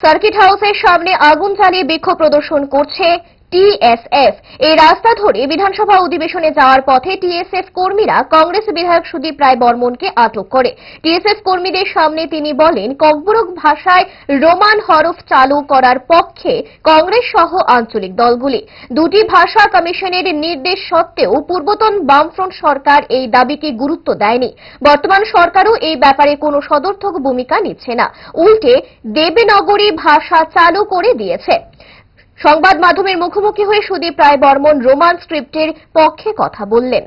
Circuit হাউসের সামনে আগুন জ্বালিয়ে বিক্ষোভ প্রদর্শন করছে টিএসএফ। এই রাস্তা ধরে বিধানসভা অধিবেশনে যাওয়ার পথে টিএসএফ কর্মীরা কংগ্রেস বিধায়ক সুদীপ রায় বর্মনকে আটক করে। টিএসএফ কর্মীদের সামনে তিনি বলেন, ককবরক ভাষায় রোমান হরফ চালু করার পক্ষে কংগ্রেস সহ আঞ্চলিক দলগুলি। দুটি ভাষা কমিশনের নির্দেশ সত্ত্বেও পূর্বতন বামফ্রন্ট সরকার এই দাবিকে গুরুত্ব দেয়নি। বর্তমান সরকারও এই ব্যাপারে কোনো সদর্থক ভূমিকা নিচ্ছে না, উল্টে দেবনাগরী ভাষা চালু করে দিয়েছে। সংবাদ মাধ্যমের মুখোমুখি হয়ে সুদীপ রায় বর্মন রোমান স্ক্রিপ্টের পক্ষে কথা বললেন।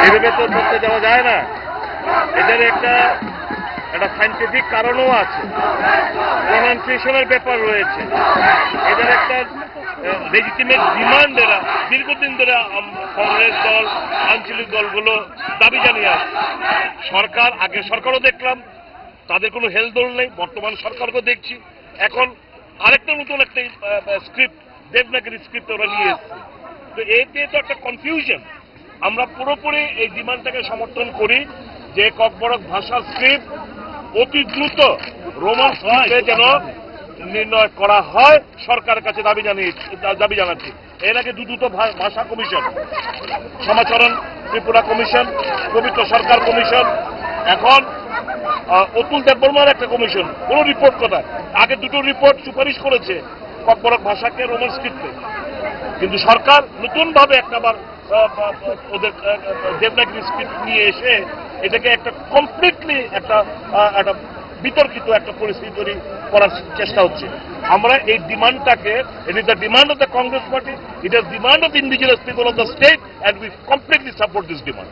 এভাবে তো ধরতে যাওয়া যায় না। এদের একটা সাইন্টিফিক কারণও আছে, প্রনাউন্সিয়েশনের ব্যাপার রয়েছে। এদের একটা লেজিটিমেট ডিমান্ড এরা দীর্ঘদিন ধরে কংগ্রেস দল, আঞ্চলিক দলগুলো দাবি জানিয়ে আসছে। সরকার, আগের সরকারও দেখলাম তাদের কোনো হেলদোল নেই, বর্তমান সরকারকেও দেখছি। এখন আরেকটা নতুন একটা স্ক্রিপ্ট, দেবনাগরী স্ক্রিপ্ট ওরা নিয়ে এসছে। তো এতে তো একটা কনফিউশন। আমরা পুরোপুরি এই ডিমান্ডটাকে সমর্থন করি যে ককবরক ভাষার স্ক্রিপ্ট অতি দ্রুত রোমান স্ক্রিপ্টে যেন নির্ণয় করা হয়, সরকারের কাছে দাবি জানাচ্ছি। এর আগে দুটো ভাষা কমিশন, সমাচরণ ত্রিপুরা কমিশন, পবিত্র সরকার কমিশন, এখন অতুল দেববর্মার একটা কমিশন, কোন রিপোর্ট কোথায়? আগে দুটো রিপোর্ট সুপারিশ করেছে ককবরক ভাষাকে রোমান স্ক্রিপ্টে, কিন্তু সরকার নতুন ভাবে একটাবার ওদের দেবনাগরী স্ক্রিপ্ট নিয়ে এসে এটাকে একটা কমপ্লিটলি একটা বিতর্কিত একটা পরিস্থিতি তৈরি করার চেষ্টা হচ্ছে। আমরা এই ডিমান্ডটাকে, it is the demand of the Congress party, it is demand of indigenous people of the state, and we completely support this demand.